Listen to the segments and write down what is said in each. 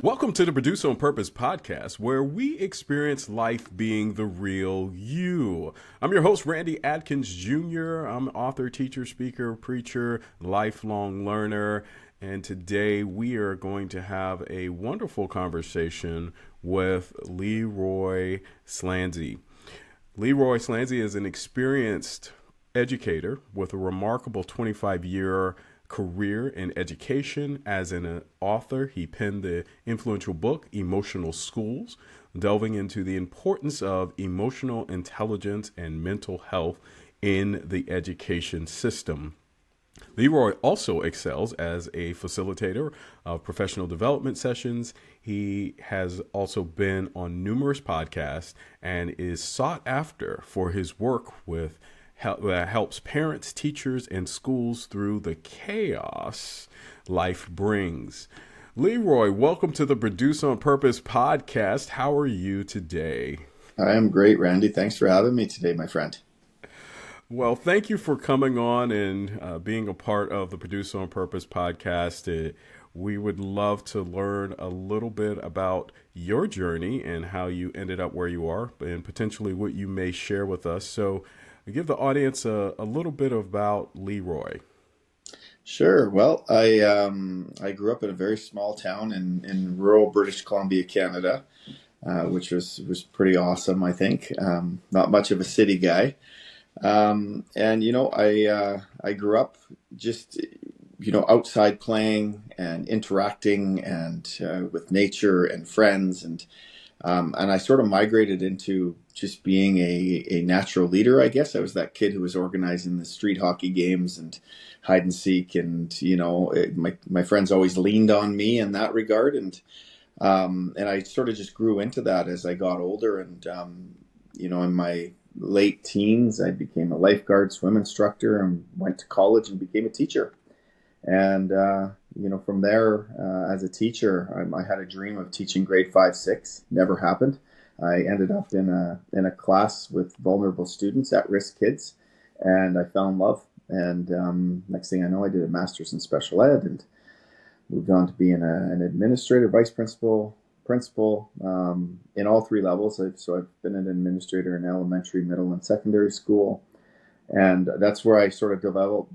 Welcome to the Produce on Purpose podcast, where we experience life being the real you. I'm your host, Randy Adkins Jr. I'm an author, teacher, speaker, preacher, lifelong learner. And today we are going to have a wonderful conversation with Leroy Slanzi. Leroy Slanzi is an experienced educator with a remarkable 25-year career in education. As an author, he penned the influential book, Emotional Schools, delving into the importance of emotional intelligence and mental health in the education system. Leroy also excels as a facilitator of professional development sessions. He has also been on numerous podcasts and is sought after for his work that helps parents, teachers, and schools through the chaos life brings. Leroy, welcome to the Produce on Purpose podcast. How are you today? I am great, Randy. Thanks for having me today, my friend. Well, thank you for coming on and being a part of the Produce on Purpose podcast. We would love to learn a little bit about your journey and how you ended up where you are and potentially what you may share with us. So give the audience a little bit about Leroy. Sure. Well, I grew up in a very small town in rural British Columbia, Canada, which was pretty awesome, I think. Not much of a city guy. I grew up just, outside playing and interacting and with nature and friends. And I sort of migrated into just being a natural leader, I guess. I was that kid who was organizing the street hockey games and hide and seek. And, my friends always leaned on me in that regard. And I sort of just grew into that as I got older. And, in my late teens, I became a lifeguard, swim instructor, and went to college and became a teacher. And, from there, as a teacher, I had a dream of teaching grade 5, 6. Never happened. I ended up in a class with vulnerable students, at-risk kids, and I fell in love. And next thing I know, I did a master's in special ed and moved on to being an administrator, vice principal, in all three levels. So I've been an administrator in elementary, middle, and secondary school. And that's where I sort of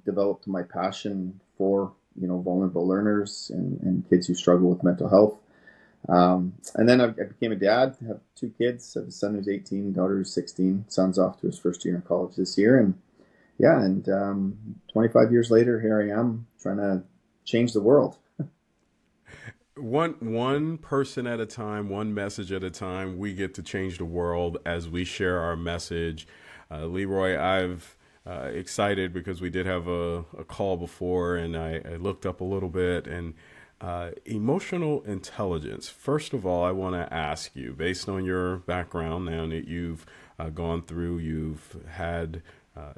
developed my passion for, vulnerable learners and kids who struggle with mental health. And then I became a dad. I have 2 kids. I have a son who's 18, daughter who's 16. Son's off to his first year in college this year. And 25 years later, here I am trying to change the world. One person at a time, one message at a time, we get to change the world as we share our message. Leroy, I've excited because we did have a call before, and I looked up a little bit. And emotional intelligence. First of all, I want to ask you, based on your background now that you've gone through, you've had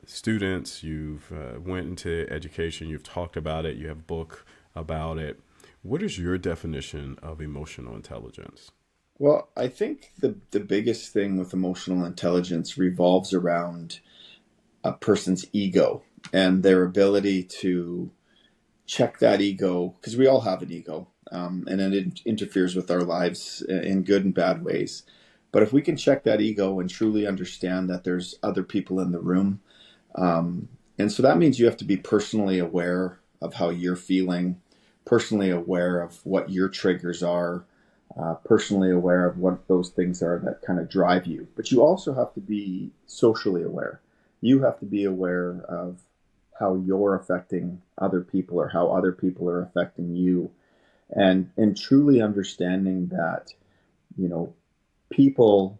students, you've went into education, you've talked about it, you have a book about it. What is your definition of emotional intelligence? Well, I think the biggest thing with emotional intelligence revolves around a person's ego and their ability to check that ego, because we all have an ego, and it interferes with our lives in good and bad ways. But if we can check that ego and truly understand that there's other people in the room, and so that means you have to be personally aware of how you're feeling, personally aware of what your triggers are, personally aware of what those things are that kind of drive you. But you also have to be socially aware. You have to be aware of how you're affecting other people or how other people are affecting you. And truly understanding that, people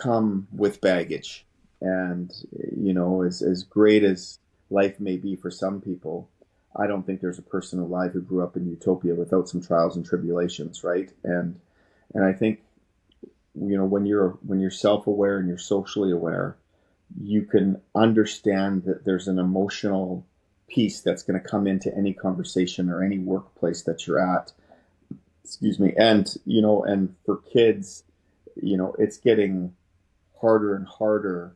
come with baggage. And, as great as life may be for some people, I don't think there's a person alive who grew up in utopia without some trials and tribulations, right? And I think, when you're self-aware and you're socially aware, you can understand that there's an emotional piece that's going to come into any conversation or any workplace that you're at. Excuse me. And for kids, it's getting harder and harder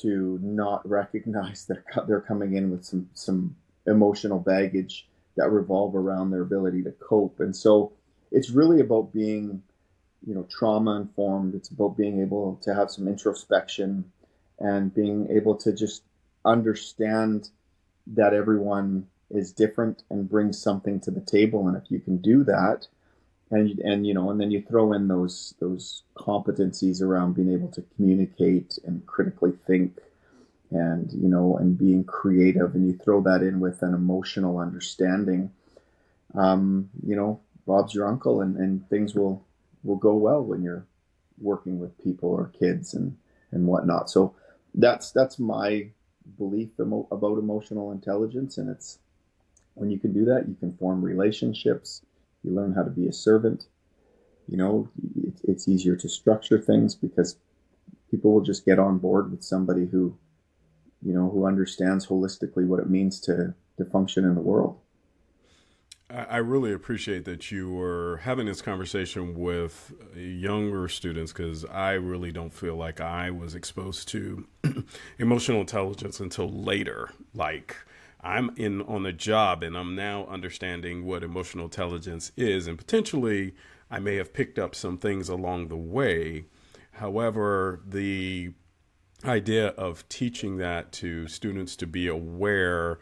to not recognize that they're coming in with some emotional baggage that revolve around their ability to cope. And so it's really about being, trauma informed. It's about being able to have some introspection and being able to just understand that everyone is different and brings something to the table. And if you can do that, and then you throw in those competencies around being able to communicate and critically think, and being creative, and you throw that in with an emotional understanding, Bob's your uncle, and things will go well when you're working with people or kids and whatnot. So that's my belief about emotional intelligence, and it's when you can do that, you can form relationships. You learn how to be a servant. It's easier to structure things because people will just get on board with somebody who understands holistically what it means to function in the world. I really appreciate that you were having this conversation with younger students because I really don't feel like I was exposed to emotional intelligence until later. Like, I'm in on the job and I'm now understanding what emotional intelligence is, and potentially I may have picked up some things along the way. However, the idea of teaching that to students to be aware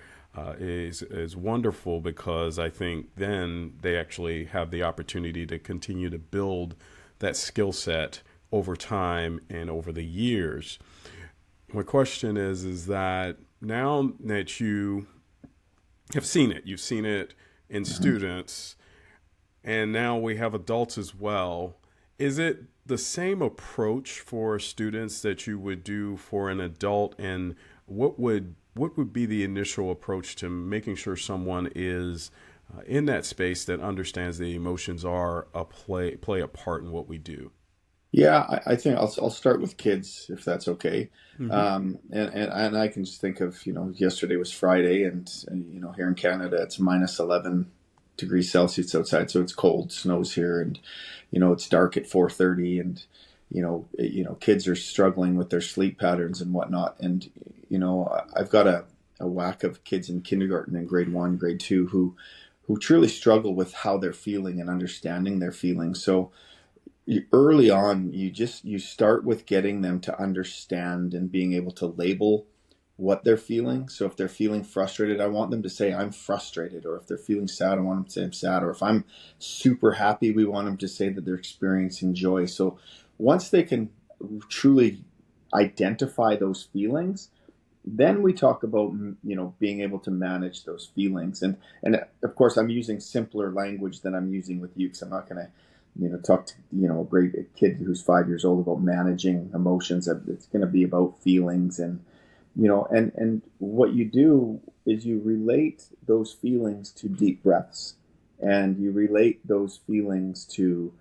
is wonderful, because I think then they actually have the opportunity to continue to build that skill set over time and over the years. My question is that now that you have seen it, you've seen it in Mm-hmm. students, and now we have adults as well. Is it the same approach for students that you would do for an adult? And what would be the initial approach to making sure someone is in that space that understands the emotions are a play a part in what we do? Yeah, I think I'll start with kids if that's okay. Mm-hmm. And I can just think of, yesterday was Friday, and here in Canada it's minus 11 degrees Celsius outside, so it's cold, snows here, and it's dark at 4:30, and kids are struggling with their sleep patterns and whatnot. And I've got a whack of kids in kindergarten and grade 1, grade 2 who truly struggle with how they're feeling and understanding their feelings. So early on, you start with getting them to understand and being able to label what they're feeling. So if they're feeling frustrated, I want them to say I'm frustrated, or if they're feeling sad, I want them to say I'm sad, or if I'm super happy, we want them to say that they're experiencing joy. So once they can truly identify those feelings, then we talk about being able to manage those feelings. And of course, I'm using simpler language than I'm using with you, because I'm not going to talk to a great kid who's 5 years old about managing emotions. It's going to be about feelings. And and what you do is you relate those feelings to deep breaths, and you relate those feelings to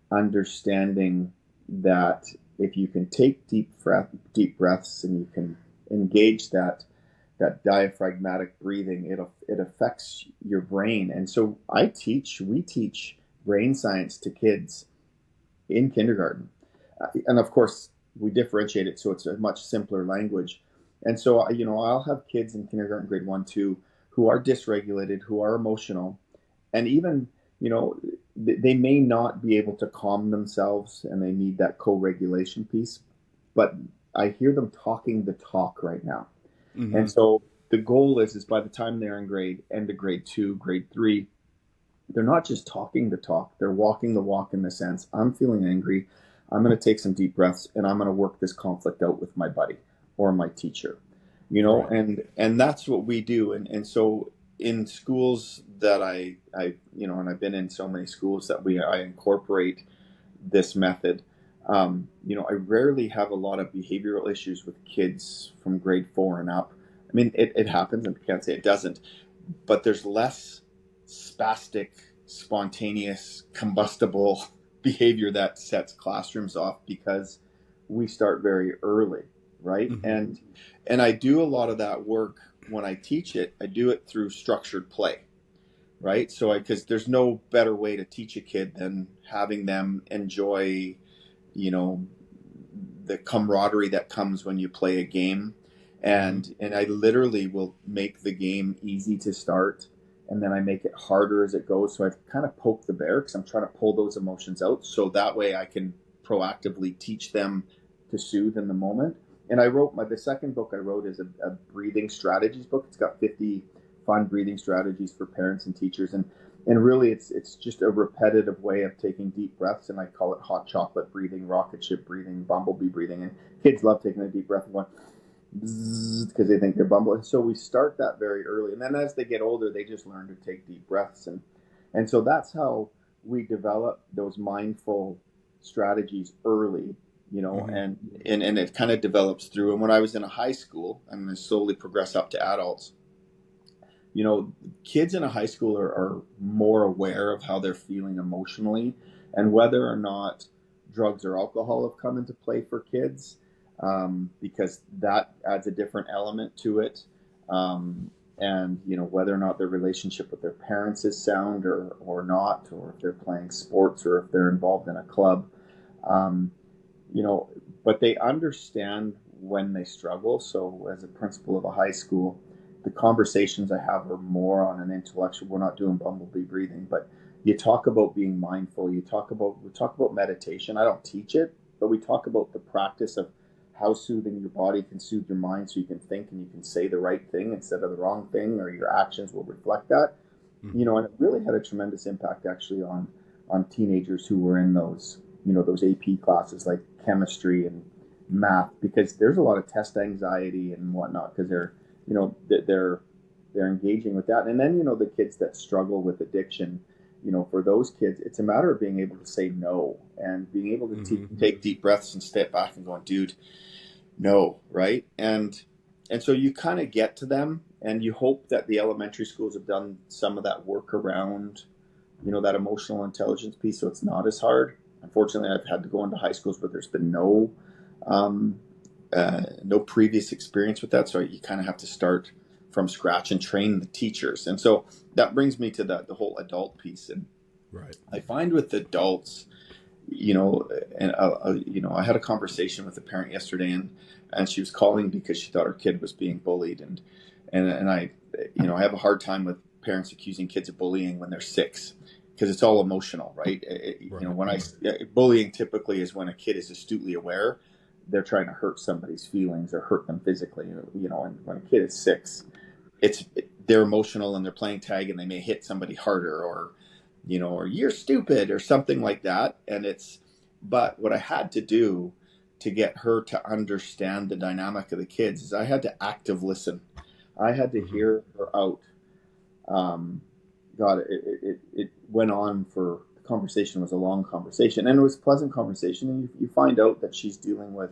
understanding that if you can take deep breaths, and you can engage that diaphragmatic breathing, it affects your brain. And so we teach brain science to kids in kindergarten. And of course, we differentiate it so it's a much simpler language. And so, I'll have kids in kindergarten, grade 1, 2, who are dysregulated, who are emotional, and even, they may not be able to calm themselves, and they need that co-regulation piece. But I hear them talking the talk right now. Mm-hmm. And so the goal is by the time they're in end of grade 2, grade 3, they're not just talking the talk, they're walking the walk, in the sense, I'm feeling angry, I'm going to take some deep breaths, and I'm going to work this conflict out with my buddy or my teacher. Right. And that's what we do. And so in schools that and I've been in so many schools that I incorporate this method. I rarely have a lot of behavioral issues with kids from grade 4 and up. I mean, it happens, and I can't say it doesn't, but there's less spastic, spontaneous, combustible behavior that sets classrooms off, because we start very early, right? Mm-hmm. And I do a lot of that work when I teach it. I do it through structured play, right? So, because there's no better way to teach a kid than having them enjoy, you know, the camaraderie that comes when you play a game. Mm-hmm. And I literally will make the game easy to start, and then I make it harder as it goes. So I've kind of poked the bear because I'm trying to pull those emotions out, so that way I can proactively teach them to soothe in the moment. And I wrote the second book I wrote is a breathing strategies book. It's got 50 fun breathing strategies for parents and teachers, and really it's just a repetitive way of taking deep breaths, and I call it hot chocolate breathing, rocket ship breathing, bumblebee breathing, and kids love taking a deep breath and going because they think they're bumbling. So we start that very early, and then as they get older, they just learn to take deep breaths, and so that's how we develop those mindful strategies early, Mm-hmm. and it kind of develops through. And when I was in a high school, and then slowly progress up to adults, kids in a high school are more aware of how they're feeling emotionally, and whether or not drugs or alcohol have come into play for kids, because that adds a different element to it. And whether or not their relationship with their parents is sound or not, or if they're playing sports or if they're involved in a club, um, you know, but they understand when they struggle. So, as a principal of a high school, the conversations I have are more on an intellectual. We're not doing bumblebee breathing, but you talk about being mindful. We talk about meditation. I don't teach it, but we talk about the practice of how soothing your body can soothe your mind, so you can think and you can say the right thing instead of the wrong thing, or your actions will reflect that. Mm-hmm. And it really had a tremendous impact actually on teenagers who were in those AP classes like chemistry and math, because there's a lot of test anxiety and whatnot, because they're engaging with that. And then the kids that struggle with addiction, for those kids, it's a matter of being able to say no, and being able to Mm-hmm. take deep breaths and step back and going, dude, no, right? And so you kind of get to them, and you hope that the elementary schools have done some of that work around that emotional intelligence piece, so it's not as hard. Unfortunately, I've had to go into high schools where there's been um, no previous experience with that, so you kind of have to start from scratch and train the teachers. And so that brings me to the whole adult piece. And Right. I find with adults, and I had a conversation with a parent yesterday, and she was calling because she thought her kid was being bullied, and I I have a hard time with parents accusing kids of bullying when they're 6, because it's all emotional, right? Right. Bullying typically is when a kid is astutely aware they're trying to hurt somebody's feelings or hurt them physically, and when a kid is 6, they're emotional and they're playing tag, and they may hit somebody harder, or you're stupid or something like that. But what I had to do to get her to understand the dynamic of the kids is I had to active listen. I had to Mm-hmm. hear her out. Um, God, it went on for, the conversation was a long conversation, and it was a pleasant conversation. And you find out that she's dealing with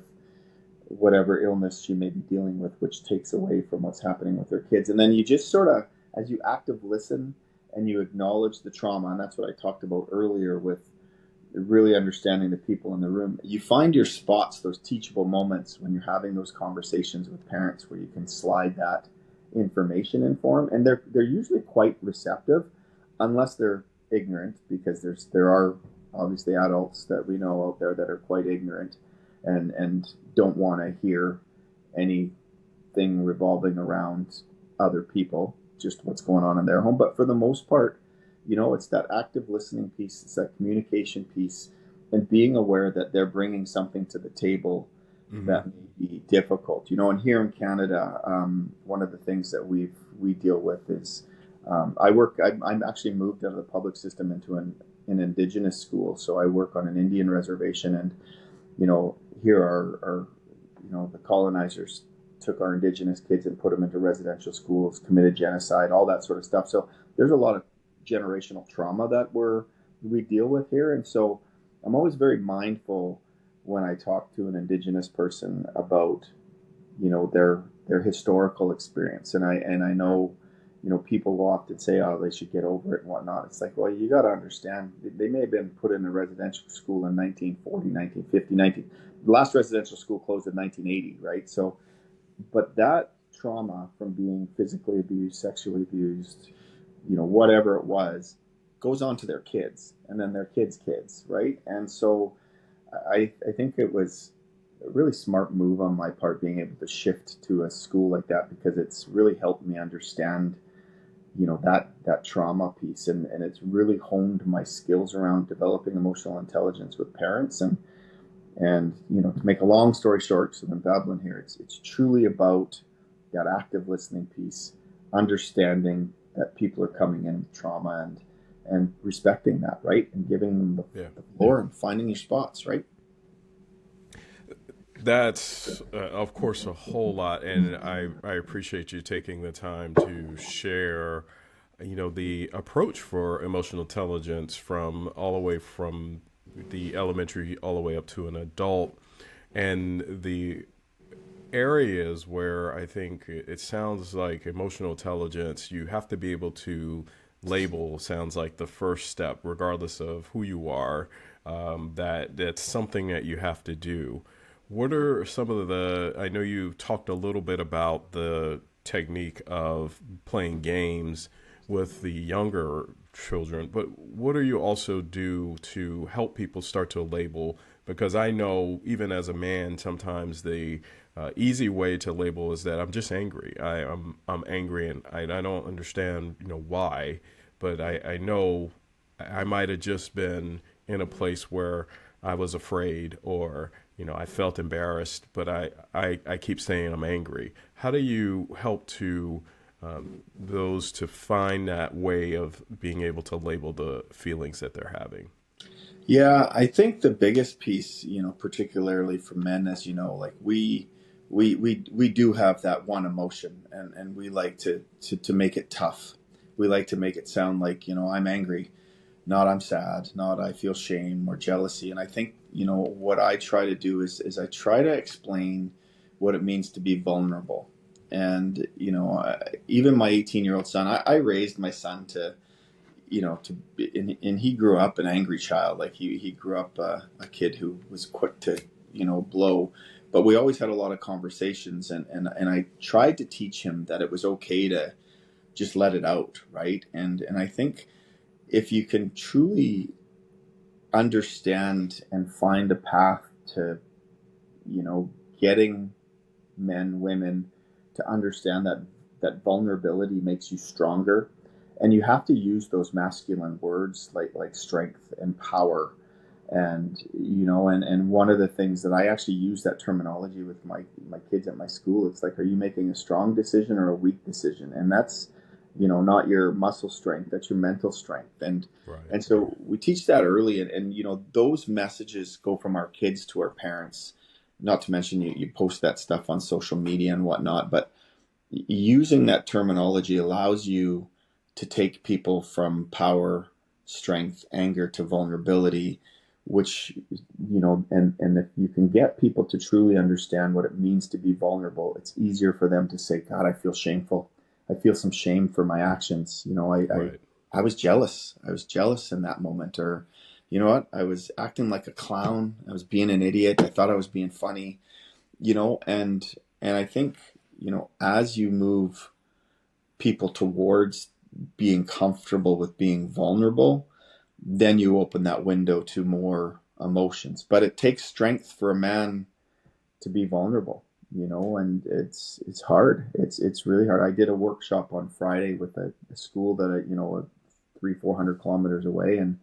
whatever illness she may be dealing with, which takes away from what's happening with her kids. And then you just sort of, as you active listen and you acknowledge the trauma, and that's what I talked about earlier with really understanding the people in the room, you find your spots, those teachable moments when you're having those conversations with parents where you can slide that information in form, and they're usually quite receptive, unless they're ignorant, because there are obviously adults that we know out there that are quite ignorant and don't want to hear anything revolving around other people, just what's going on in their home. But for the most part, it's that active listening piece, it's that communication piece, and being aware that they're bringing something to the table Mm-hmm. that may be difficult. And here in Canada, one of the things that we deal with is, I'm actually moved out of the public system into an Indigenous school, so I work on an Indian reservation, and here are the colonizers took our Indigenous kids and put them into residential schools, committed genocide, all that sort of stuff. So there's a lot of generational trauma that we deal with here, and so I'm always very mindful when I talk to an Indigenous person about their historical experience, and I know people will often say, oh, they should get over it and whatnot. It's like, well, you got to understand, they may have been put in a residential school in 1940, 1950, the last residential school closed in 1980, right? So, but that trauma from being physically abused, sexually abused, whatever it was, goes on to their kids and then their kids, right? And so I think it was a really smart move on my part being able to shift to a school like that, because it's really helped me understand that trauma piece, and it's really honed my skills around developing emotional intelligence with parents. And to make a long story short, so I'm babbling here, it's truly about that active listening piece, understanding that people are coming in with trauma, and respecting that, right, and giving them the floor and finding your spots, right. That's, of course, a whole lot. And I appreciate you taking the time to share, the approach for emotional intelligence from all the way from the elementary all the way up to an adult, and the areas where I think it sounds like emotional intelligence, you have to be able to label, sounds like the first step, regardless of who you are, that's something that you have to do. What are some of I know you talked a little bit about the technique of playing games with the younger children, but what do you also do to help people start to label? Because I know even as a man, sometimes the easy way to label is that I'm just angry. I'm angry, and I don't understand why, but I know I might have just been in a place where I was afraid, or I felt embarrassed, but I keep saying I'm angry. How do you help to those to find that way of being able to label the feelings that they're having? Yeah, I think the biggest piece, particularly for men, as you know, like we do have that one emotion, and we like to make it tough. We like to make it sound like, I'm angry, not I'm sad, not I feel shame or jealousy. And I think, what I try to do is I try to explain what it means to be vulnerable. And, even my 18-year-old son, I raised my son to, and he grew up an angry child. Like he grew up a kid who was quick to, blow. But we always had a lot of conversations, and I tried to teach him that it was okay to just let it out, right? And I think if you can truly understand and find a path to, getting men, women to understand that vulnerability makes you stronger, and you have to use those masculine words like strength and power, and and one of the things that I actually use that terminology with my kids at my school, it's like, are you making a strong decision or a weak decision? And that's not your muscle strength, that's your mental strength. Right. And so we teach that early, and those messages go from our kids to our parents. Not to mention you post that stuff on social media and whatnot, but using that terminology allows you to take people from power, strength, anger to vulnerability, which, and if you can get people to truly understand what it means to be vulnerable, it's easier for them to say, God, I feel shameful. I feel some shame for my actions. Right. I was jealous. I was jealous in that moment. Or, you know what? I was acting like a clown. I was being an idiot. I thought I was being funny, and I think, as you move people towards being comfortable with being vulnerable, then you open that window to more emotions. But it takes strength for a man to be vulnerable, and it's hard. It's really hard. I did a workshop on Friday with a school that I, 300-400 kilometers away, and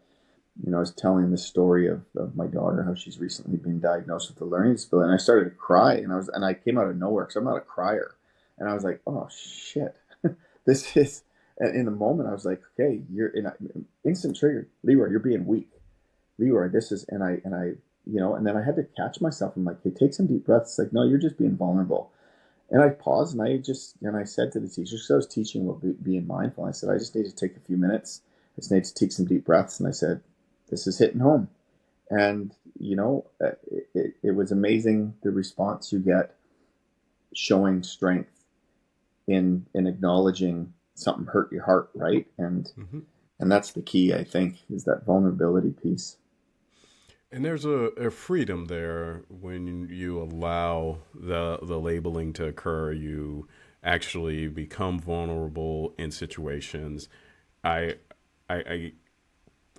I was telling the story of my daughter, how she's recently been diagnosed with a learning disability, and I started to cry, and I came out of nowhere because I'm not a crier, and I was like, oh shit, this is. And in the moment, I was like, okay, you're in instant trigger, Leroy, you're being weak, Leroy. This is, and I, and then I had to catch myself. I'm like, hey, take some deep breaths. Like, no, you're just being vulnerable. And I paused, and I said to the teacher, because I was teaching about being mindful, I said, I just need to take a few minutes. I just need to take some deep breaths. And I said, this is hitting home. And, it was amazing the response you get showing strength in acknowledging something hurt your heart, right? Mm-hmm. And that's the key, I think, is that vulnerability piece. And there's a freedom there when you allow the labeling to occur. You actually become vulnerable in situations. I I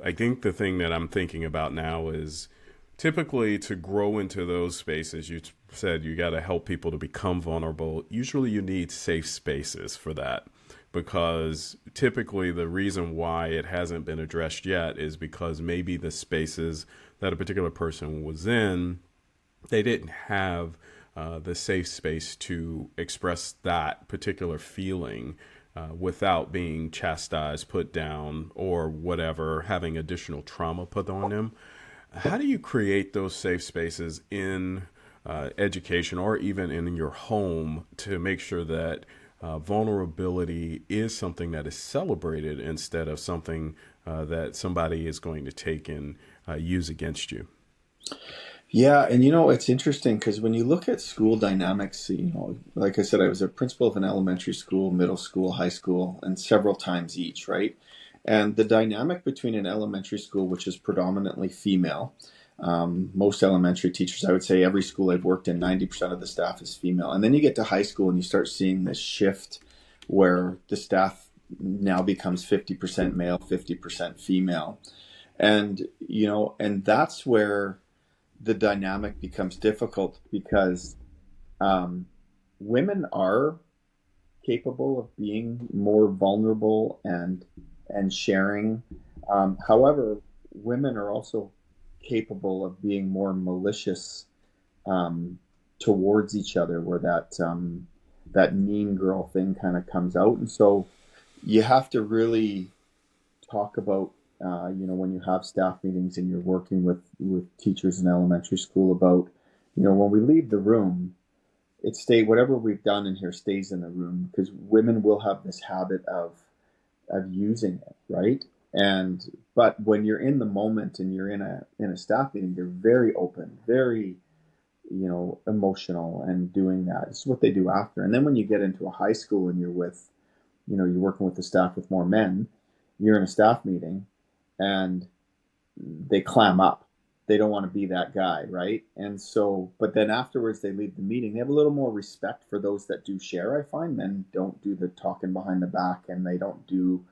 I think the thing that I'm thinking about now is typically to grow into those spaces. You said you got to help people to become vulnerable. Usually, you need safe spaces for that, because typically the reason why it hasn't been addressed yet is because maybe the spaces that a particular person was in, they didn't have the safe space to express that particular feeling without being chastised, put down, or whatever, having additional trauma put on them. How do you create those safe spaces in education or even in your home to make sure that vulnerability is something that is celebrated instead of something that somebody is going to take and use against you? Yeah, and it's interesting because when you look at school dynamics, like I said, I was a principal of an elementary school, middle school, high school, and several times each, right? And the dynamic between an elementary school, which is predominantly female, most elementary teachers, I would say every school I've worked in, 90% of the staff is female. And then you get to high school and you start seeing this shift where the staff now becomes 50% male, 50% female. And that's where the dynamic becomes difficult because um, women are capable of being more vulnerable and sharing. However, women are also capable of being more malicious um, towards each other, where that mean girl thing kind of comes out, and so you have to really talk about, when you have staff meetings and you're working with teachers in elementary school about, when we leave the room, whatever we've done in here stays in the room because women will have this habit of using it, right? But when you're in the moment and you're in a staff meeting, they're very open, very emotional and doing that. It's what they do after. And then when you get into a high school and you're working with the staff with more men, you're in a staff meeting and they clam up. They don't want to be that guy, right? And so, but then afterwards they leave the meeting. They have a little more respect for those that do share. I find men don't do the talking behind the back and they don't do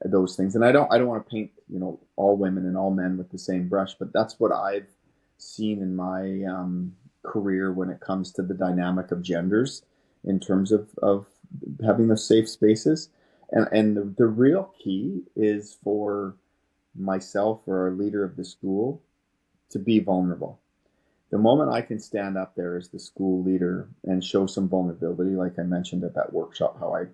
those things. And I don't want to paint, all women and all men with the same brush, but that's what I've seen in my career when it comes to the dynamic of genders in terms of having those safe spaces. And the real key is for myself or our leader of the school to be vulnerable. The moment I can stand up there as the school leader and show some vulnerability, like I mentioned at that workshop, how I,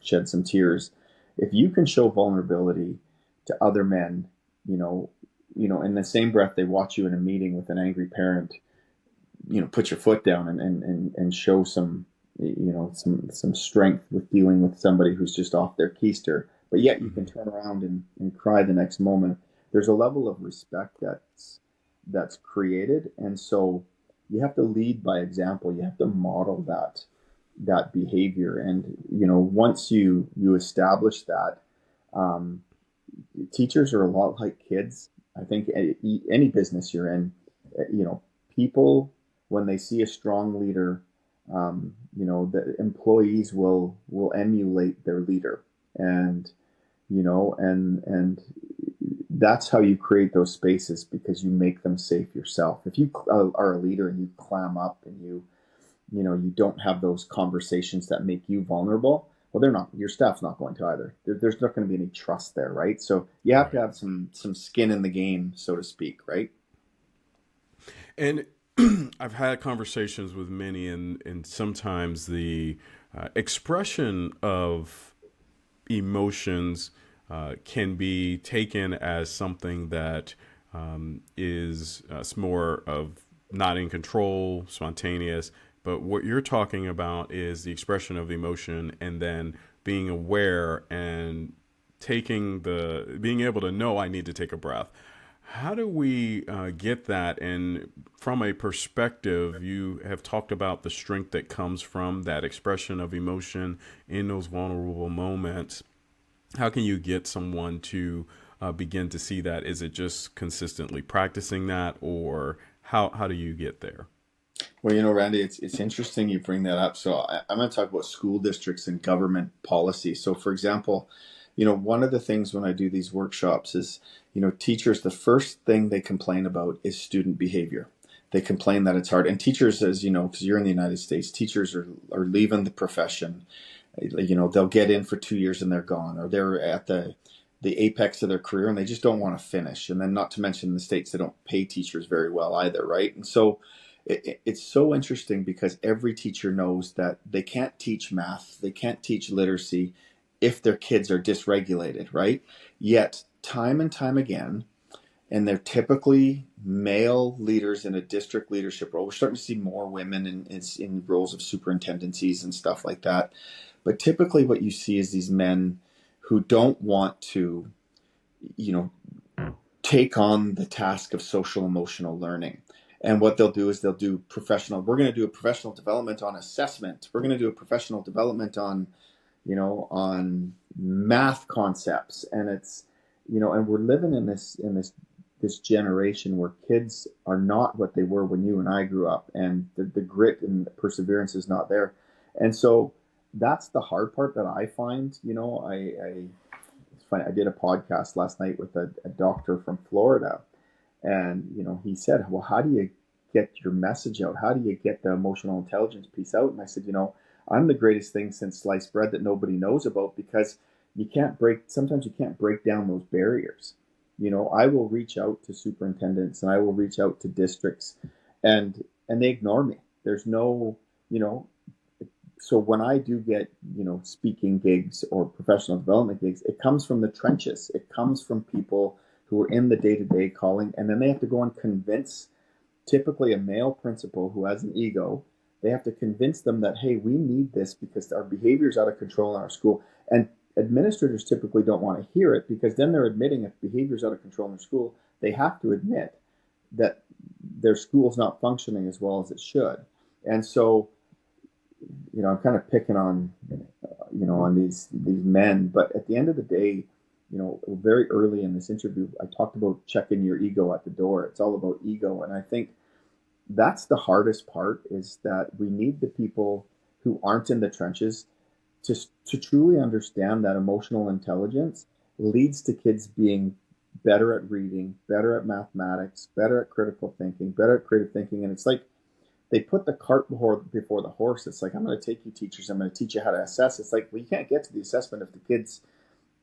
shed some tears. If you can show vulnerability to other men, in the same breath they watch you in a meeting with an angry parent, put your foot down and show some, some strength with dealing with somebody who's just off their keister, but yet you can turn around and cry the next moment. There's a level of respect that's created. And so you have to lead by example. You have to model that behavior. And, once you establish that, um, teachers are a lot like kids. I think any business you're in, people, when they see a strong leader, the employees will emulate their leader. And, and that's how you create those spaces because you make them safe yourself. If you are a leader and you clam up and you don't have those conversations that make you vulnerable, well, your staff's not going to either. There's not going to be any trust there, right? So you have to have some skin in the game, so to speak, right? And I've had conversations with many, and sometimes the expression of emotions can be taken as something that is more of not in control, spontaneous. But what you're talking about is the expression of emotion and then being aware and being able to know I need to take a breath. How do we get that? And from a perspective, you have talked about the strength that comes from that expression of emotion in those vulnerable moments. How can you get someone to begin to see that? Is it just consistently practicing that, or how do you get there? Well, Randy, it's interesting you bring that up. So I'm going to talk about school districts and government policy. So, for example, one of the things when I do these workshops is, teachers, the first thing they complain about is student behavior. They complain that it's hard. And teachers, as you know, because you're in the United States, teachers are leaving the profession. They'll get in for 2 years and they're gone, or they're at the apex of their career and they just don't want to finish. And then, not to mention, in the States, they don't pay teachers very well either, right? And so it's so interesting because every teacher knows that they can't teach math, they can't teach literacy if their kids are dysregulated, right? Yet, time and time again, and they're typically male leaders in a district leadership role. We're starting to see more women in roles of superintendencies and stuff like that. But typically what you see is these men who don't want to, you know, take on the task of social emotional learning. And what they'll do is we're going to do a professional development on assessment. We're going to do a professional development on, on math concepts. And and we're living in this generation where kids are not what they were when you and I grew up, and the grit and the perseverance is not there. And so that's the hard part that I find. It's funny. I did a podcast last night with a doctor from Florida, and he said, "Well, how do you get your message out? How do you get the emotional intelligence piece out?" And I said, I'm the greatest thing since sliced bread that nobody knows about, because sometimes you can't break down those barriers. I will reach out to superintendents and I will reach out to districts, and they ignore me. There's no, so when I do get, speaking gigs or professional development gigs, it comes from the trenches. It comes from people who are in the day-to-day calling, and then they have to go and convince, typically a male principal who has an ego. They have to convince them that, hey, we need this because our behavior is out of control in our school. And administrators typically don't want to hear it, because then they're admitting if behavior is out of control in their school, they have to admit that their school's not functioning as well as it should. And so, I'm kind of picking on, on these men, but at the end of the day, very early in this interview, I talked about checking your ego at the door. It's all about ego. And I think that's the hardest part, is that we need the people who aren't in the trenches to truly understand that emotional intelligence leads to kids being better at reading, better at mathematics, better at critical thinking, better at creative thinking. And it's like they put the cart before the horse. It's like, I'm going to take you teachers, I'm going to teach you how to assess. It's like, well, you can't get to the assessment if the kids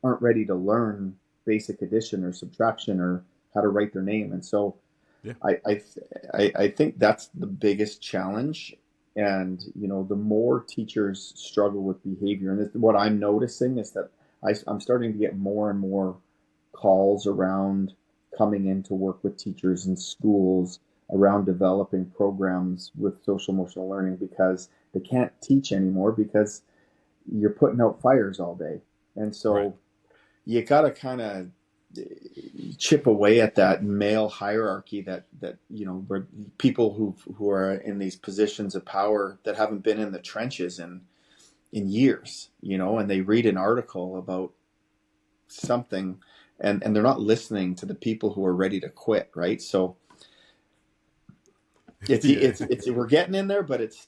aren't ready to learn basic addition or subtraction or how to write their name. And so Yeah. I think that's the biggest challenge. And the more teachers struggle with behavior, and what I'm noticing is that I'm starting to get more and more calls around coming in to work with teachers in schools around developing programs with social emotional learning, because they can't teach anymore because you're putting out fires all day. And so Right. you got to kind of chip away at that male hierarchy that where people who are in these positions of power that haven't been in the trenches in years, and they read an article about something, and they're not listening to the people who are ready to quit, right? So it's we're getting in there, but it's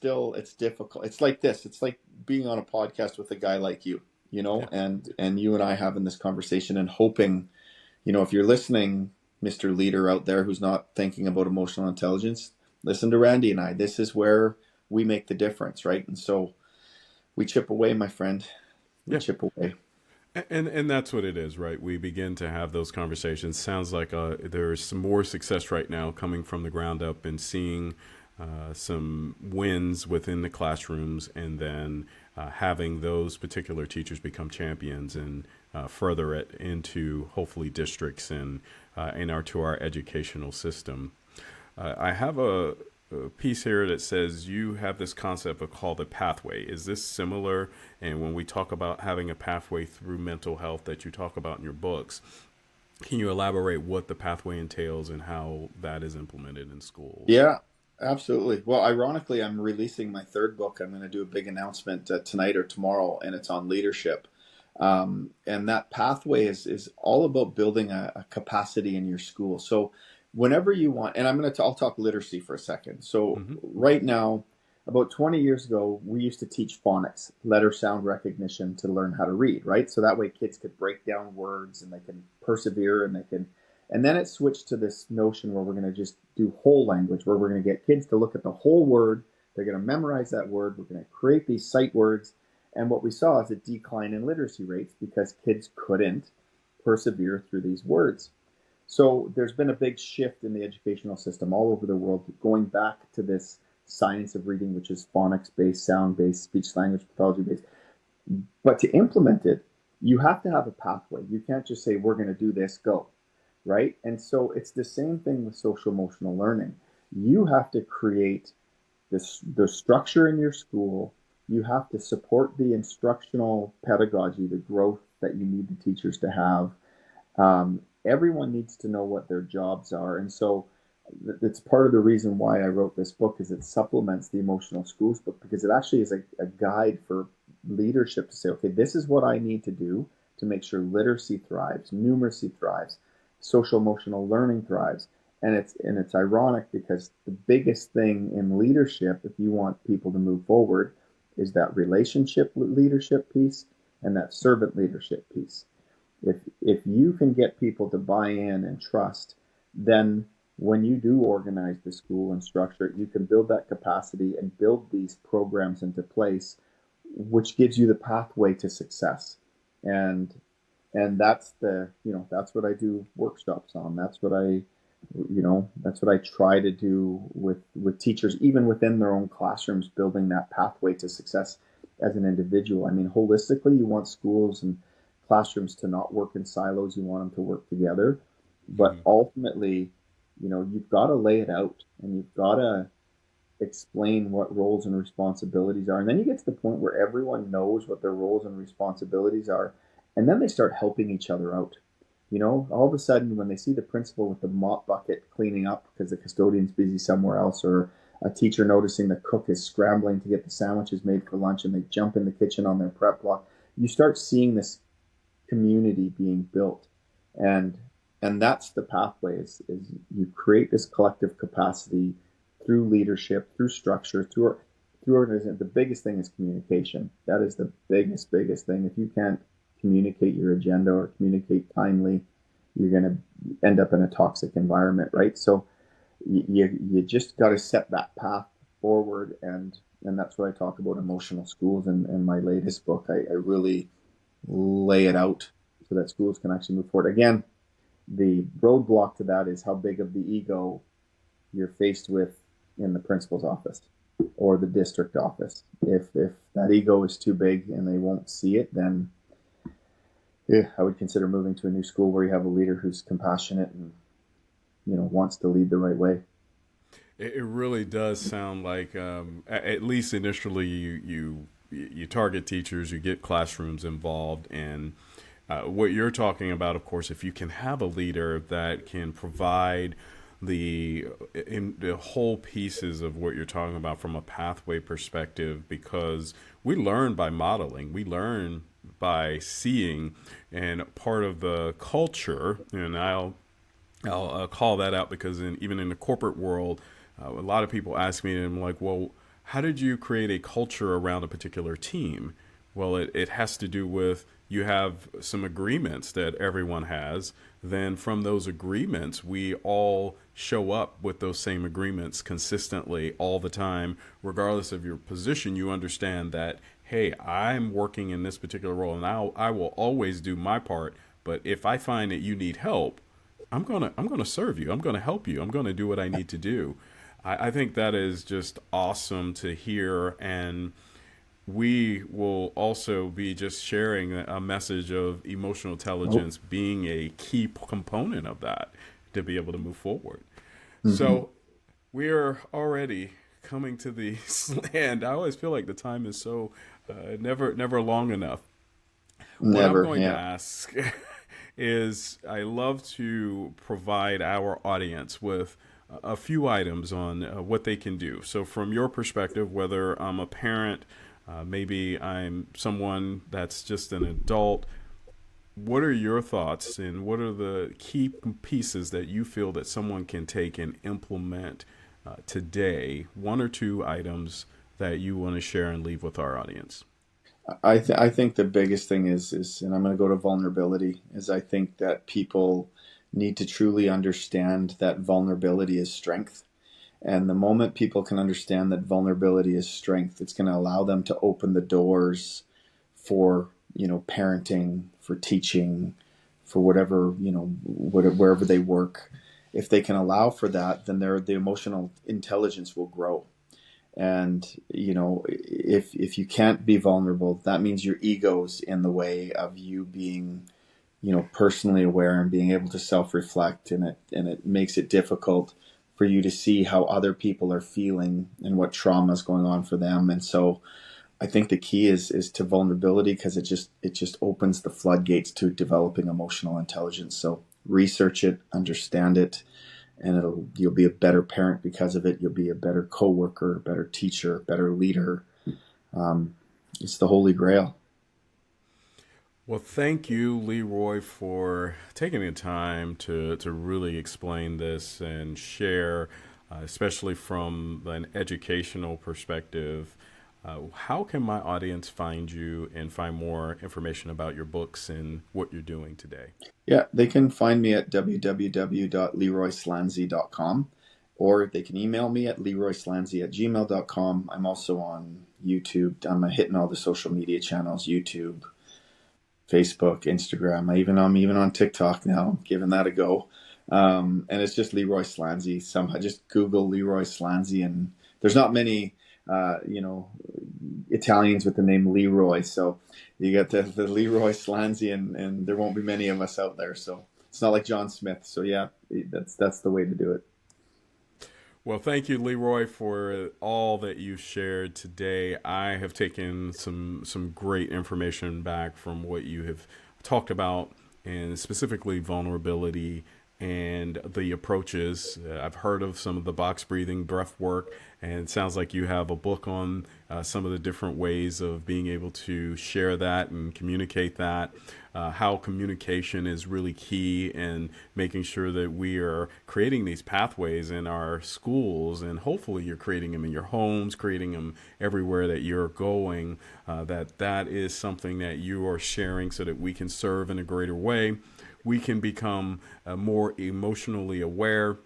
difficult. It's like this. It's like being on a podcast with a guy like you, Yeah. and you and I having this conversation and hoping, if you're listening, Mr. Leader out there who's not thinking about emotional intelligence, listen to Randy and I. This is where we make the difference, right? And so we chip away, my friend. We Yeah. chip away. And that's what it is, right? We begin to have those conversations. Sounds like there's some more success right now coming from the ground up, and seeing some wins within the classrooms, and then having those particular teachers become champions and further it into hopefully districts and to our educational system. I have a piece here that says you have this concept of called a pathway. Is this similar? And when we talk about having a pathway through mental health that you talk about in your books, can you elaborate what the pathway entails and how that is implemented in schools? Yeah, absolutely. Well, ironically, I'm releasing my third book. I'm going to do a big announcement tonight or tomorrow, and it's on leadership. And that pathway is all about building a capacity in your school. So whenever you want, and I'll talk literacy for a second. So Mm-hmm. right now, about 20 years ago, we used to teach phonics, letter sound recognition, to learn how to read, right? So that way kids could break down words and they can persevere, and then it switched to this notion where we're going to just do whole language, where we're going to get kids to look at the whole word. They're going to memorize that word. We're going to create these sight words. And what we saw is a decline in literacy rates because kids couldn't persevere through these words. So there's been a big shift in the educational system all over the world, going back to this science of reading, which is phonics based, sound based, speech language pathology based. But to implement it, you have to have a pathway. You can't just say, we're going to do this, go. Right. And so it's the same thing with social emotional learning. You have to create the structure in your school. You have to support the instructional pedagogy, the growth that you need the teachers to have. Everyone needs to know what their jobs are. And so it's part of the reason why I wrote this book, is it supplements the emotional schools book, because it actually is a guide for leadership to say, okay, this is what I need to do to make sure literacy thrives, numeracy thrives, social emotional learning thrives. And it's ironic because the biggest thing in leadership, if you want people to move forward, is that relationship leadership piece and that servant leadership piece. If you can get people to buy in and trust, then when you do organize the school and structure it, you can build that capacity and build these programs into place, which gives you the pathway to success. And that's that's what I do workshops on. That's what I try to do with teachers, even within their own classrooms, building that pathway to success as an individual. I mean, holistically, you want schools and classrooms to not work in silos. You want them to work together. But ultimately, you've got to lay it out, and you've got to explain what roles and responsibilities are. And then you get to the point where everyone knows what their roles and responsibilities are. And then they start helping each other out. All of a sudden, when they see the principal with the mop bucket cleaning up because the custodian's busy somewhere else, or a teacher noticing the cook is scrambling to get the sandwiches made for lunch and they jump in the kitchen on their prep block, you start seeing this community being built. And that's the pathway, is you create this collective capacity through leadership, through structure, through organization. The biggest thing is communication. That is the biggest thing. If you can't communicate your agenda or communicate timely, you're going to end up in a toxic environment, right? So you just got to set that path forward, and that's what I talk about emotional schools in my latest book. I really lay it out so that schools can actually move forward. Again, the roadblock to that is how big of the ego you're faced with in the principal's office or the district office. If that ego is too big and they won't see it, then I would consider moving to a new school where you have a leader who's compassionate and wants to lead the right way. It really does sound like, at least initially, you target teachers, you get classrooms involved, and what you're talking about, of course, if you can have a leader that can provide the whole pieces of what you're talking about from a pathway perspective, because we learn by modeling, we learn by seeing, and part of the culture, and I'll call that out because even in the corporate world, a lot of people ask me, and I'm like, well, how did you create a culture around a particular team? Well, it has to do with, you have some agreements that everyone has. Then from those agreements, we all show up with those same agreements consistently all the time, regardless of your position. You understand that, hey, I'm working in this particular role, and I will always do my part. But if I find that you need help, I'm gonna serve you. I'm gonna help you. I'm gonna do what I need to do. I think that is just awesome to hear, and we will also be just sharing a message of emotional intelligence being a key component of that to be able to move forward. Mm-hmm. So we are already coming to the end. I always feel like the time is so never long enough. What I'm going to ask is, I love to provide our audience with a few items on what they can do. So from your perspective, whether I'm a parent, maybe I'm someone that's just an adult, what are your thoughts, and what are the key pieces that you feel that someone can take and implement today? One or two items that you want to share and leave with our audience. I think the biggest thing is, and I'm going to go to vulnerability, is I think that people need to truly understand that vulnerability is strength. And the moment people can understand that vulnerability is strength, it's going to allow them to open the doors for, parenting, for teaching, for whatever, wherever they work. If they can allow for that, then the emotional intelligence will grow. And if you can't be vulnerable, that means your ego's in the way of you being, personally aware and being able to self-reflect, and it makes it difficult for you to see how other people are feeling and what trauma is going on for them. And so I think the key is to vulnerability, because it just opens the floodgates to developing emotional intelligence. So research it, understand it, and you'll be a better parent because of it. You'll be a better coworker, better teacher, better leader. It's the holy grail. Well, thank you, Leroy, for taking the time to really explain this and share, especially from an educational perspective. How can my audience find you and find more information about your books and what you're doing today? Yeah, they can find me at www.leroyslanzi.com, or they can email me at leroyslanzi@gmail.com. I'm also on YouTube. I'm hitting all the social media channels: YouTube, Facebook, Instagram. I'm even on TikTok now, giving that a go. And it's just Leroy Slanzi. Somehow, just Google Leroy Slanzi, and there's not many, Italians with the name Leroy. So you get the Leroy Slanzi, and there won't be many of us out there. So it's not like John Smith. So yeah, that's the way to do it. Well, thank you, Leroy, for all that you shared today. I have taken some great information back from what you have talked about, and specifically vulnerability and the approaches. I've heard of some of the box breathing, breath work, and it sounds like you have a book on some of the different ways of being able to share that and communicate that. How communication is really key in making sure that we are creating these pathways in our schools, and hopefully you're creating them in your homes, creating them everywhere that you're going. That is something that you are sharing so that we can serve in a greater way. We can become more emotionally aware,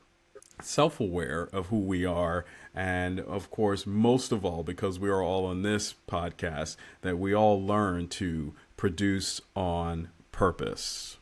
self-aware of who we are, and of course, most of all, because we are all on this podcast, that we all learn to produce on purpose.